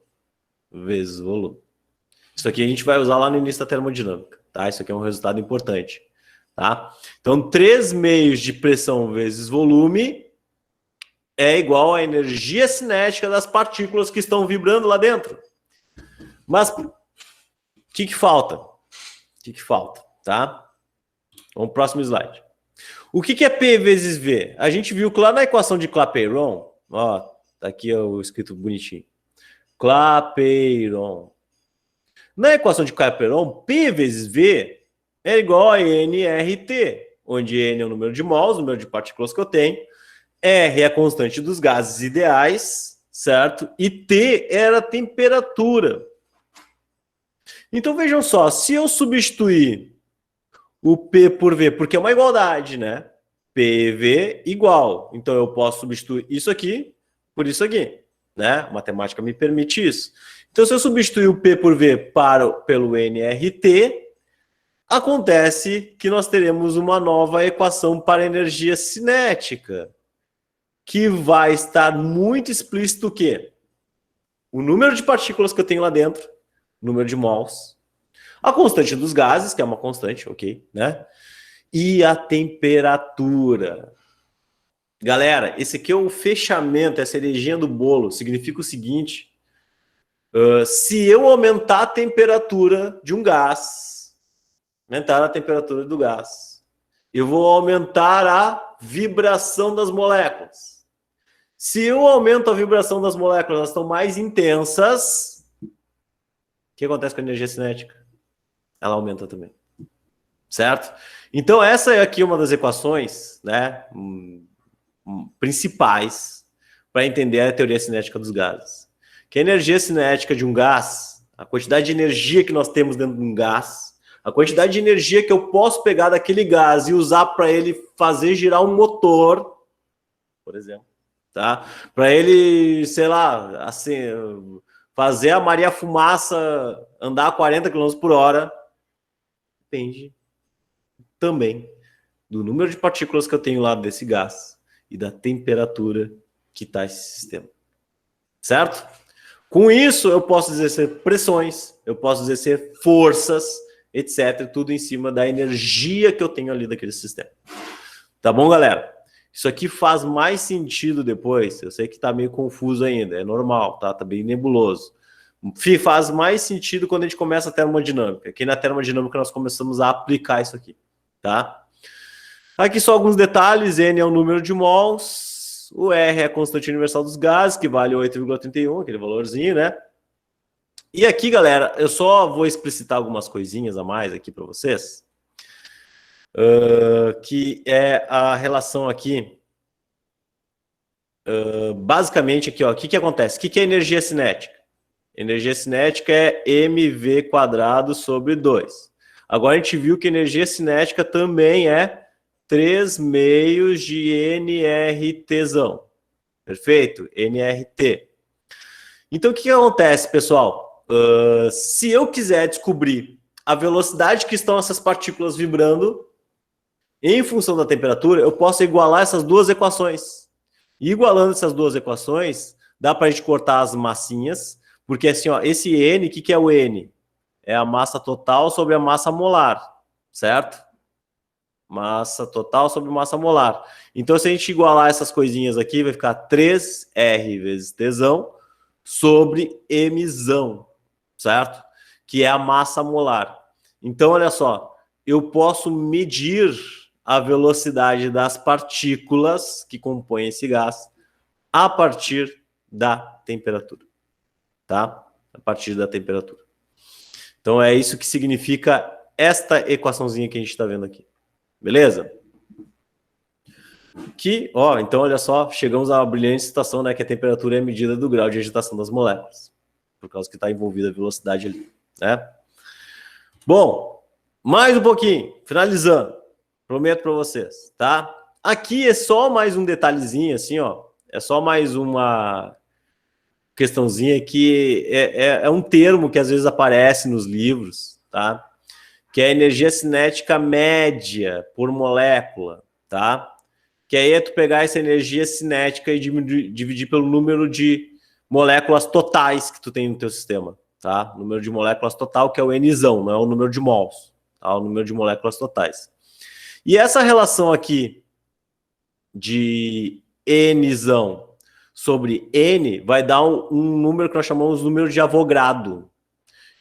vezes o volume. Isso aqui a gente vai usar lá no início da termodinâmica, tá? Isso aqui é um resultado importante, tá? Então, 3/2 de pressão vezes volume é igual à energia cinética das partículas que estão vibrando lá dentro. Mas o que falta? O que falta, tá? Vamos pro próximo slide. O que é P vezes V? A gente viu que lá na equação de Clapeyron, ó, tá aqui o escrito bonitinho. Clapeyron. Na equação de Clapeyron, P vezes V é igual a nRT, onde N é o número de mols, o número de partículas que eu tenho, R é a constante dos gases ideais, certo? E T era a temperatura. Então vejam só, se eu substituir o P por V, porque é uma igualdade, né? PV igual. Então eu posso substituir isso aqui por isso aqui, né? A matemática me permite isso. Então se eu substituir o P por V pelo nRT, acontece que nós teremos uma nova equação para energia cinética, que vai estar muito explícito o quê? O número de partículas que eu tenho lá dentro, número de mols, a constante dos gases, que é uma constante, ok, né? E a temperatura. Galera, esse aqui é o fechamento, é a cerejinha do bolo. Significa o seguinte, se eu aumentar a temperatura de um gás, aumentar a temperatura do gás, eu vou aumentar a vibração das moléculas. Se eu aumento a vibração das moléculas, elas estão mais intensas, o que acontece com a energia cinética? Ela aumenta também. Certo? Então, essa é aqui uma das equações, né, principais para entender a teoria cinética dos gases. Que a energia cinética de um gás, a quantidade de energia que nós temos dentro de um gás, a quantidade de energia que eu posso pegar daquele gás e usar para ele fazer girar um motor, por exemplo, tá? Para ele, sei lá, assim, fazer a Maria Fumaça andar a 40 km por hora, depende também do número de partículas que eu tenho lá desse gás e da temperatura que está esse sistema. Certo? Com isso, eu posso exercer pressões, eu posso exercer forças, etc. Tudo em cima da energia que eu tenho ali daquele sistema. Tá bom, galera? Isso aqui faz mais sentido depois. Eu sei que está meio confuso ainda, é normal, tá? Tá bem nebuloso. Faz mais sentido quando a gente começa a termodinâmica. Aqui na termodinâmica nós começamos a aplicar isso aqui, tá? Aqui só alguns detalhes. N é o número de mols, o R é a constante universal dos gases, que vale 8,31, aquele valorzinho, né? E aqui, galera, eu só vou explicitar algumas coisinhas a mais aqui para vocês, que é a relação aqui, basicamente aqui, ó, o que acontece? O que é energia cinética? Energia cinética é mv² sobre 2. Agora a gente viu que energia cinética também é 3/2 de nRTzão. Perfeito? nRT. Então o que acontece, pessoal? Se eu quiser descobrir a velocidade que estão essas partículas vibrando em função da temperatura, eu posso igualar essas duas equações. E igualando essas duas equações, dá para a gente cortar as massinhas. Porque assim, ó, esse N, o que é o N? É a massa total sobre a massa molar, certo? Massa total sobre massa molar. Então, se a gente igualar essas coisinhas aqui, vai ficar 3R vezes Tzão sobre Mzão, certo? Que é a massa molar. Então, olha só, eu posso medir a velocidade das partículas que compõem esse gás a partir da temperatura. Tá? A partir da temperatura. Então é isso que significa esta equaçãozinha que a gente está vendo aqui. Beleza? Que, ó, então olha só, chegamos a uma brilhante situação, né? Que a temperatura é a medida do grau de agitação das moléculas. Por causa que está envolvida a velocidade ali, né? Bom, mais um pouquinho, finalizando. Prometo para vocês, tá? Aqui é só mais um detalhezinho, assim, ó. É só mais uma questãozinha que é um termo que às vezes aparece nos livros, tá? Que é a energia cinética média por molécula, tá? Que aí é tu pegar essa energia cinética e dividir pelo número de moléculas totais que tu tem no teu sistema, tá? O número de moléculas total, que é o Nzão, não é o número de mols, tá? O número de moléculas totais. E essa relação aqui de Nzão sobre N vai dar um número que nós chamamos de número de Avogadro.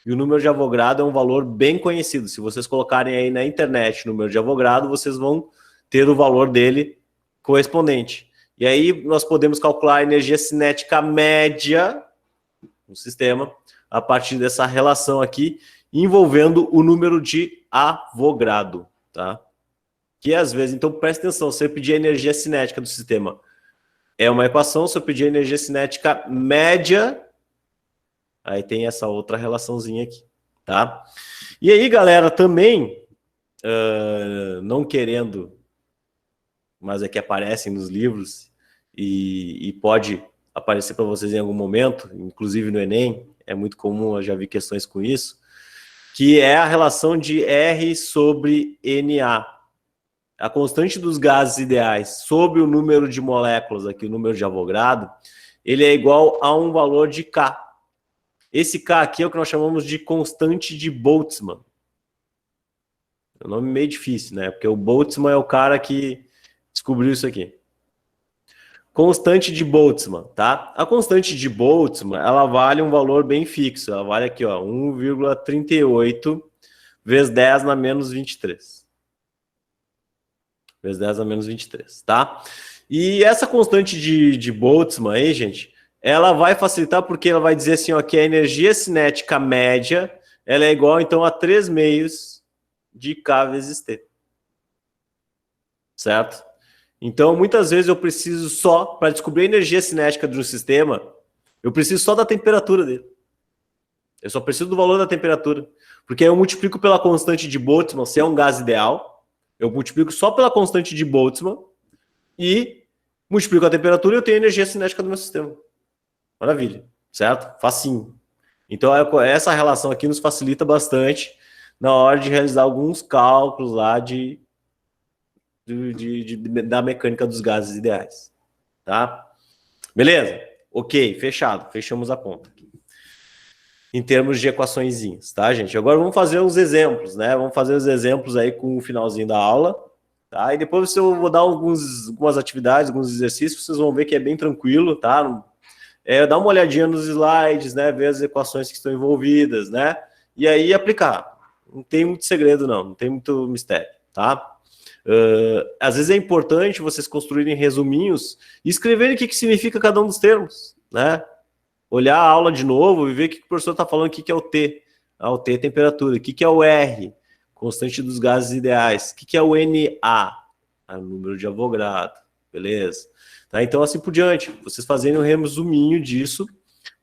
E o número de Avogadro é um valor bem conhecido. Se vocês colocarem aí na internet o número de Avogadro, vocês vão ter o valor dele correspondente. E aí nós podemos calcular a energia cinética média no sistema a partir dessa relação aqui, envolvendo o número de Avogadro, tá? Que às vezes, então presta atenção, se eu pedir a energia cinética do sistema é uma equação, se eu pedir a energia cinética média, aí tem essa outra relaçãozinha aqui, tá? E aí, galera, também, não querendo, mas é que aparecem nos livros e pode aparecer para vocês em algum momento, inclusive no Enem, é muito comum, eu já vi questões com isso, que é a relação de R sobre Na. A constante dos gases ideais sobre o número de moléculas, aqui o número de Avogadro, ele é igual a um valor de K. Esse K aqui é o que nós chamamos de constante de Boltzmann. É um nome meio difícil, né? Porque o Boltzmann é o cara que descobriu isso aqui. Constante de Boltzmann, tá? A constante de Boltzmann, ela vale um valor bem fixo. Ela vale aqui, ó, 1,38 vezes 10 na menos 23. Vezes 10 a menos 23, tá? E essa constante de Boltzmann aí, gente, ela vai facilitar porque ela vai dizer assim, ó, que a energia cinética média, ela é igual, então, a 3 meios de K vezes T. Certo? Então, muitas vezes eu preciso só, para descobrir a energia cinética de um sistema, eu preciso só da temperatura dele. Eu só preciso do valor da temperatura. Porque aí eu multiplico pela constante de Boltzmann, se é um gás ideal, eu multiplico só pela constante de Boltzmann e multiplico a temperatura e eu tenho a energia cinética do meu sistema. Maravilha, certo? Facinho. Então, essa relação aqui nos facilita bastante na hora de realizar alguns cálculos lá da mecânica dos gases ideais. Tá? Beleza? Ok, fechado. Fechamos a conta. Em termos de equaçõezinhas, tá, gente? Agora vamos fazer os exemplos, né? Vamos fazer os exemplos aí com o finalzinho da aula, tá? E depois eu vou dar algumas atividades, alguns exercícios, vocês vão ver que é bem tranquilo, tá? Dá uma olhadinha nos slides, né? Ver as equações que estão envolvidas, né? E aí aplicar. Não tem muito segredo, não tem muito mistério, tá? Às vezes é importante vocês construírem resuminhos e escreverem o que significa cada um dos termos, né? Olhar a aula de novo e ver o que o professor está falando, o que é o T. O T é temperatura. O que é o R? Constante dos gases ideais. O que é o Na? O número de Avogadro. Beleza? Tá? Então, assim por diante. Vocês fazerem um resuminho disso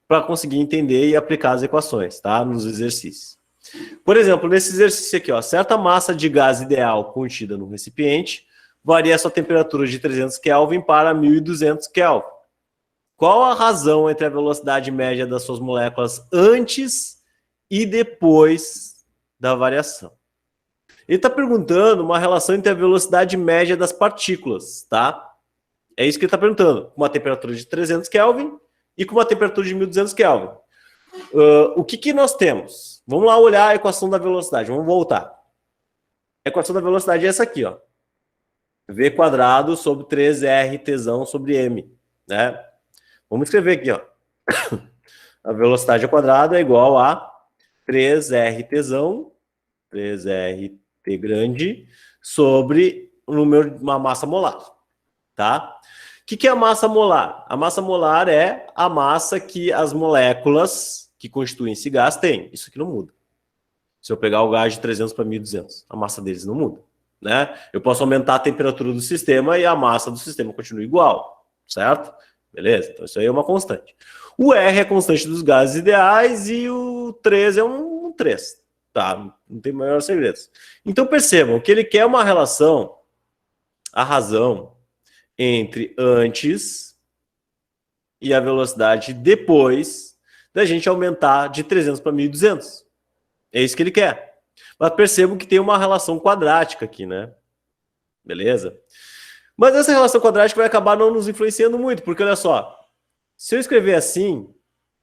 para conseguir entender e aplicar as equações, tá? Nos exercícios. Por exemplo, nesse exercício aqui, ó, certa massa de gás ideal contida no recipiente varia a sua temperatura de 300 Kelvin para 1.200 Kelvin. Qual a razão entre a velocidade média das suas moléculas antes e depois da variação? Ele está perguntando uma relação entre a velocidade média das partículas, tá? É isso que ele está perguntando. Com uma temperatura de 300 Kelvin e com uma temperatura de 1.200 Kelvin. O que nós temos? Vamos lá olhar a equação da velocidade. Vamos voltar. A equação da velocidade é essa aqui, ó. V quadrado sobre 3RT sobre M, né? Vamos escrever aqui, ó. A velocidade ao quadrado é igual a 3RT, 3RT grande, sobre o número de uma massa molar, tá? O que é a massa molar? A massa molar é a massa que as moléculas que constituem esse gás têm. Isso aqui não muda. Se eu pegar o gás de 300 para 1.200, a massa deles não muda, né? Eu posso aumentar a temperatura do sistema e a massa do sistema continua igual, certo? Beleza? Então isso aí é uma constante. O R é a constante dos gases ideais e o 3 é um 3, tá? Não tem maior segredos. Então percebam que ele quer uma relação, a razão entre antes e a velocidade depois da gente aumentar de 300 para 1.200. É isso que ele quer. Mas percebam que tem uma relação quadrática aqui, né? Beleza? Mas essa relação quadrática vai acabar não nos influenciando muito, porque olha só, se eu escrever assim,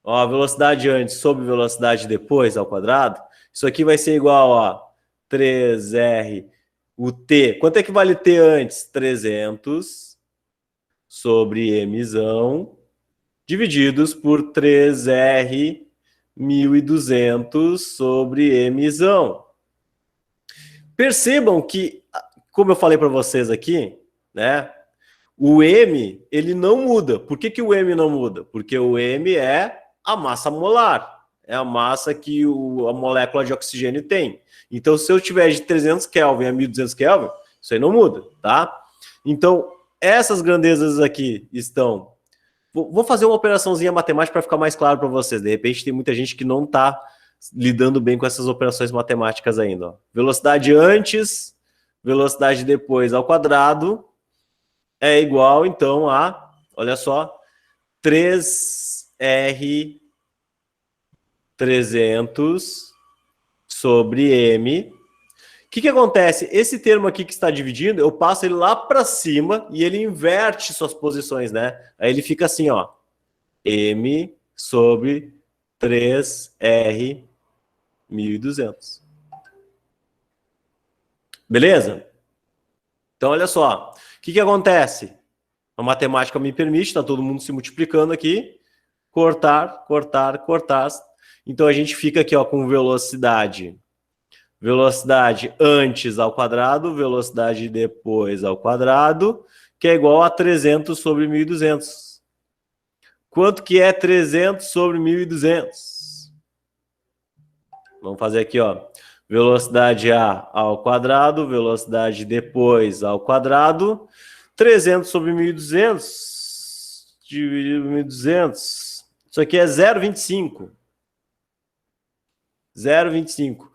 ó, a velocidade antes sobre velocidade depois ao quadrado, isso aqui vai ser igual a 3R, o T. Quanto é que vale T antes? 300 sobre Mzão, divididos por 3R 1.200 sobre Mzão. Percebam que, como eu falei para vocês aqui, né? O M, ele não muda. Por que o M não muda? Porque o M é a massa molar. É a massa que a molécula de oxigênio tem. Então, se eu tiver de 300 Kelvin a 1.200 Kelvin, isso aí não muda, tá? Então, essas grandezas aqui estão... Vou fazer uma operaçãozinha matemática para ficar mais claro para vocês. De repente, tem muita gente que não está lidando bem com essas operações matemáticas ainda. Ó. Velocidade antes, velocidade depois ao quadrado é igual, então, a, olha só, 3R 300 sobre M. O que acontece? Esse termo aqui que está dividindo, eu passo ele lá para cima e ele inverte suas posições, né? Aí ele fica assim, ó. M sobre 3R 1.200. Beleza? Então, olha só. O que acontece? A matemática me permite, está todo mundo se multiplicando aqui. Cortar, cortar, cortar. Então, a gente fica aqui ó, com velocidade. Velocidade antes ao quadrado, velocidade depois ao quadrado, que é igual a 300 sobre 1.200. Quanto que é 300 sobre 1.200? Vamos fazer aqui, ó. Velocidade A ao quadrado, velocidade depois ao quadrado. 300 sobre 1.200 dividido por 1.200. Isso aqui é 0,25. 0,25.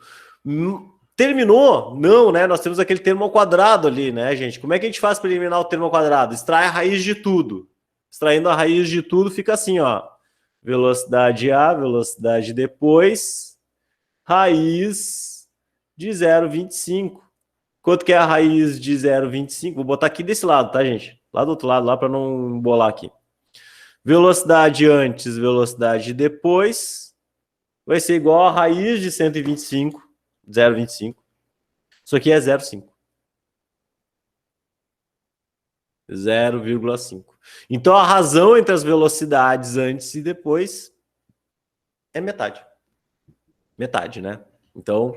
Terminou? Não, né? Nós temos aquele termo ao quadrado ali, né, gente? Como é que a gente faz para eliminar o termo ao quadrado? Extrai a raiz de tudo. Extraindo a raiz de tudo, fica assim, ó. Velocidade A, velocidade depois, raiz de 0,25. Quanto que é a raiz de 0,25? Vou botar aqui desse lado, tá, gente? Lá do outro lado, lá para não embolar aqui. Velocidade antes, velocidade depois, vai ser igual a raiz de 125, 0,25. Isso aqui é 0,5. 0,5. Então, a razão entre as velocidades antes e depois é metade. Metade, né? Então,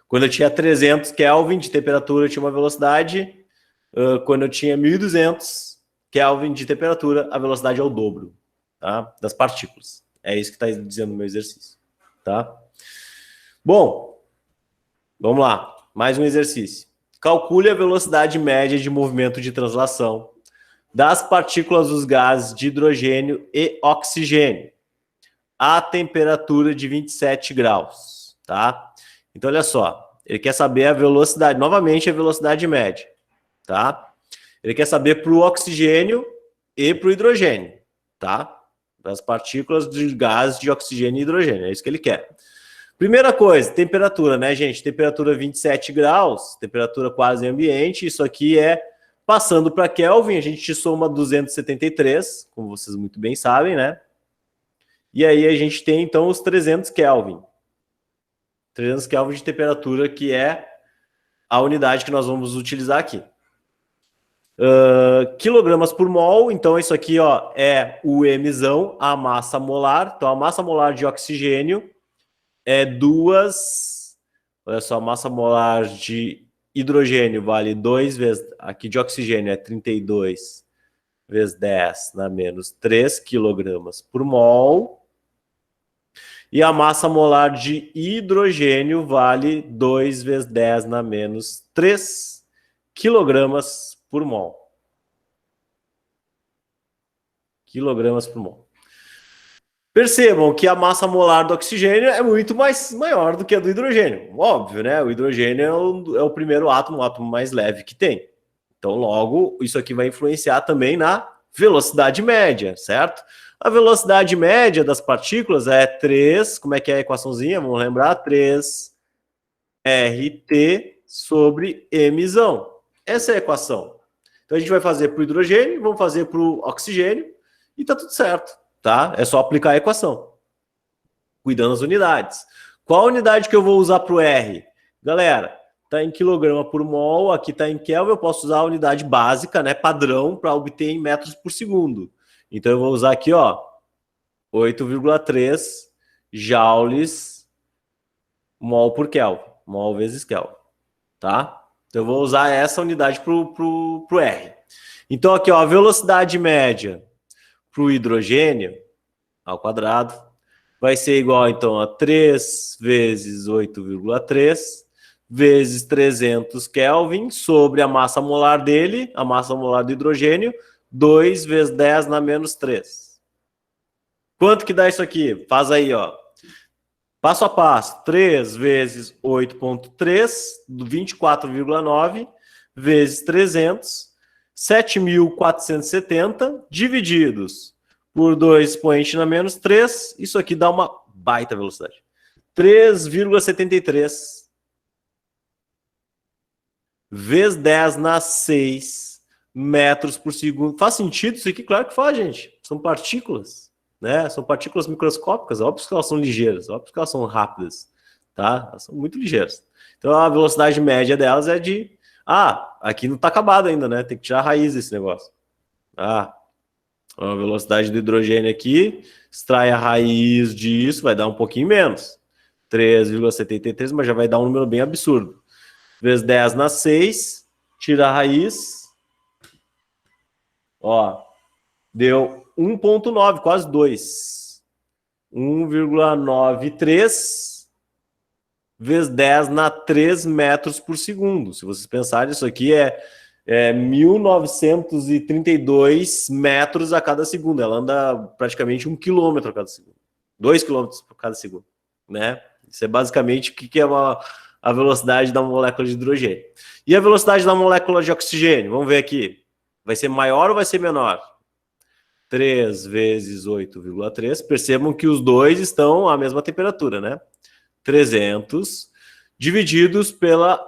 quando eu tinha 300 Kelvin de temperatura, eu tinha uma velocidade. Quando eu tinha 1.200 Kelvin de temperatura, a velocidade é o dobro, tá? Das partículas. É isso que está dizendo no meu exercício, tá? Bom, vamos lá. Mais um exercício. Calcule a velocidade média de movimento de translação das partículas dos gases de hidrogênio e oxigênio a temperatura de 27 graus, tá? Então, olha só. Ele quer saber a velocidade, novamente a velocidade média, tá? Ele quer saber para o oxigênio e para o hidrogênio, tá? Das partículas de gases de oxigênio e hidrogênio, é isso que ele quer. Primeira coisa, temperatura, né, gente? Temperatura 27 graus, temperatura quase ambiente. Isso aqui é, passando para Kelvin, a gente soma 273, como vocês muito bem sabem, né? E aí a gente tem, então, os 300 Kelvin. 300 Kelvin de temperatura, que é a unidade que nós vamos utilizar aqui. Quilogramas por mol, então isso aqui ó, é o Mzão, a massa molar. Então, a massa molar de oxigênio é 2, olha só, a massa molar de hidrogênio vale 2 vezes, aqui de oxigênio é 32 vezes 10 na menos 3 quilogramas por mol. E a massa molar de hidrogênio vale 2 vezes 10 na menos 3 quilogramas por mol. Quilogramas por mol. Percebam que a massa molar do oxigênio é muito maior do que a do hidrogênio. Óbvio, né? O hidrogênio é o primeiro átomo, o átomo mais leve que tem. Então, logo, isso aqui vai influenciar também na velocidade média, certo? A velocidade média das partículas é 3, como é que é a equaçãozinha? Vamos lembrar, 3 RT sobre emissão. Essa é a equação. Então a gente vai fazer para o hidrogênio, vamos fazer para o oxigênio e tá tudo certo, tá? É só aplicar a equação, cuidando das unidades. Qual unidade que eu vou usar para o R? Galera, está em quilograma por mol, aqui está em Kelvin, eu posso usar a unidade básica, né, padrão, para obter em metros por segundo. Então eu vou usar aqui, ó, 8,3 joules mol por Kelvin, mol vezes Kelvin, tá? Então eu vou usar essa unidade pro R. Então aqui, ó, a velocidade média para o hidrogênio ao quadrado vai ser igual, então, a 3 vezes 8,3 vezes 300 Kelvin sobre a massa molar dele, a massa molar do hidrogênio, 2 vezes 10 na menos 3. Quanto que dá isso aqui? Faz aí, ó. Passo a passo. 3 vezes 8,3, 24,9, vezes 300, 7.470, divididos por 2 expoente na menos 3, isso aqui dá uma baita velocidade. 3,73 vezes 10 na 6 metros por segundo. Faz sentido isso aqui? Claro que faz, gente. São partículas, né? São partículas microscópicas. Óbvio que elas são ligeiras, óbvio que elas são rápidas, tá? Elas são muito ligeiras. Então a velocidade média delas é de... Ah, aqui não está acabado ainda, né? Tem que tirar a raiz desse negócio. Ah, a velocidade do hidrogênio aqui, extrai a raiz disso, vai dar um pouquinho menos. 3,73, mas já vai dar um número bem absurdo. Vezes 10 na 6, tira a raiz. Ó, deu 1,9, quase 2. 1,93 vezes 10 na 3 metros por segundo. Se vocês pensarem, isso aqui é 1.932 metros a cada segundo. Ela anda praticamente 1 quilômetro a cada segundo. 2 quilômetros a cada segundo, né? Isso é basicamente o que é a velocidade da molécula de hidrogênio. E a velocidade da molécula de oxigênio? Vamos ver aqui. Vai ser maior ou vai ser menor? 3 vezes 8,3. Percebam que os dois estão à mesma temperatura, né? 300 divididos pela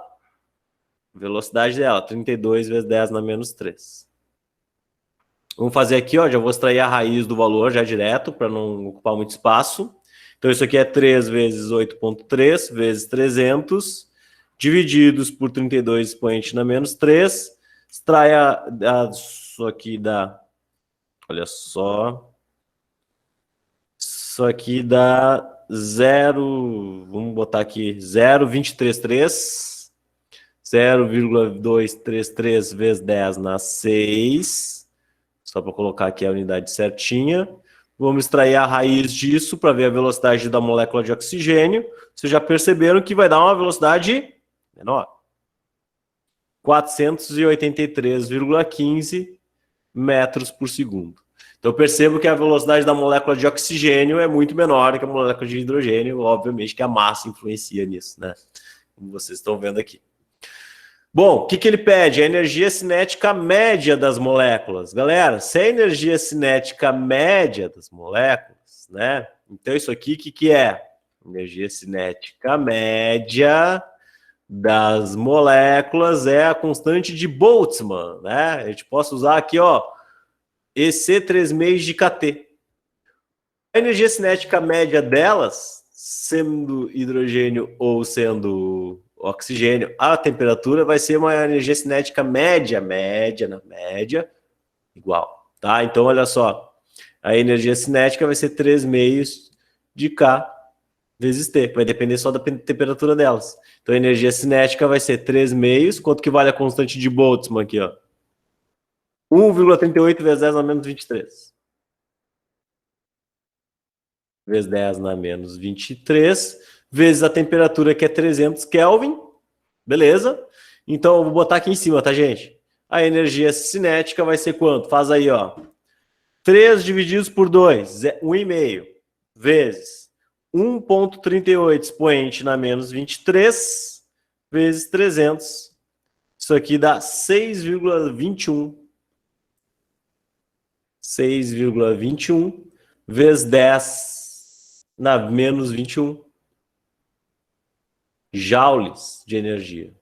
velocidade dela, 32 vezes 10 na menos 3. Vamos fazer aqui, ó, já vou extrair a raiz do valor já direto, para não ocupar muito espaço. Então isso aqui é 3 vezes 8,3 vezes 300, divididos por 32 expoente na menos 3. Extrai isso aqui dá... Olha só... Isso aqui dá 0... Vamos botar aqui 0,233... 0,233 vezes 10 na 6, só para colocar aqui a unidade certinha. Vamos extrair a raiz disso para ver a velocidade da molécula de oxigênio. Vocês já perceberam que vai dar uma velocidade menor. 483,15 metros por segundo. Então percebo que a velocidade da molécula de oxigênio é muito menor que a molécula de hidrogênio, obviamente que a massa influencia nisso, né? Como vocês estão vendo aqui. Bom, o que ele pede? A energia cinética média das moléculas. Galera, se a energia cinética média das moléculas, né? Então isso aqui, o que é? Energia cinética média das moléculas é a constante de Boltzmann, né? A gente pode usar aqui, ó, EC3,5 de KT. A energia cinética média delas, sendo hidrogênio ou sendo oxigênio, a temperatura vai ser uma energia cinética média, igual, tá? Então, olha só, a energia cinética vai ser 3,5 de K vezes T, vai depender só da temperatura delas. Então, a energia cinética vai ser 3,5, quanto que vale a constante de Boltzmann aqui, ó? 1,38 vezes 10 na menos 23. Vezes 10 na menos 23, vezes a temperatura que é 300 Kelvin, beleza? Então, eu vou botar aqui em cima, tá, gente? A energia cinética vai ser quanto? Faz aí, ó. 3 divididos por 2, 1,5, vezes 1,38 expoente na menos 23, vezes 300. Isso aqui dá 6,21 6,21 vezes 10 na menos 21 joules de energia,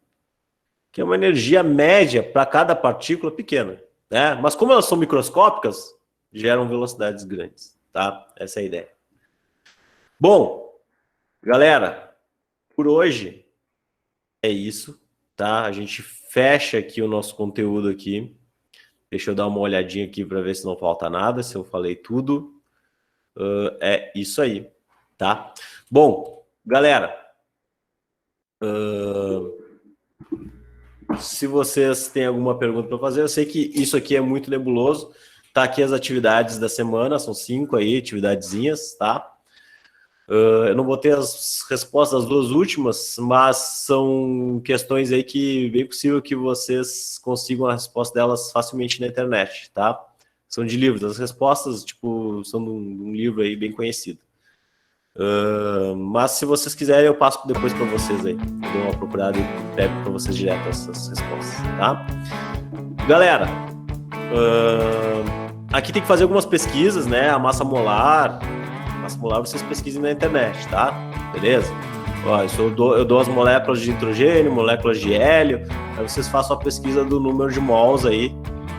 que é uma energia média para cada partícula pequena, né? Mas como elas são microscópicas, geram velocidades grandes, tá? Essa é a ideia. Bom, galera, por hoje é isso, tá? A gente fecha aqui o nosso conteúdo aqui. Deixa eu dar uma olhadinha aqui para ver se não falta nada, se eu falei tudo. É isso aí, tá? Bom, galera, se vocês têm alguma pergunta para fazer, eu sei que isso aqui é muito nebuloso. Tá aqui as atividades da semana, são 5 aí, atividadezinhas, tá? Eu não vou ter as respostas das 2 últimas, mas são questões aí que é bem possível que vocês consigam a resposta delas facilmente na internet, tá? São de livros, as respostas, tipo, são de um livro aí bem conhecido. Mas se vocês quiserem, eu passo depois para vocês aí. Eu dou uma procurada e pego para vocês direto essas respostas, tá? Galera, aqui tem que fazer algumas pesquisas, né? A massa molar vocês pesquisem na internet, tá? Beleza? Ó, eu dou as moléculas de nitrogênio, moléculas de hélio, aí vocês façam a pesquisa do número de mols aí,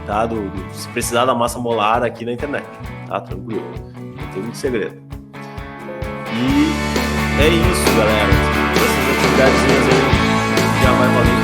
tá? Se precisar da massa molar aqui na internet, tá? Tranquilo. Não tem muito segredo. E é isso, galera. Essas atividades aí já vai valer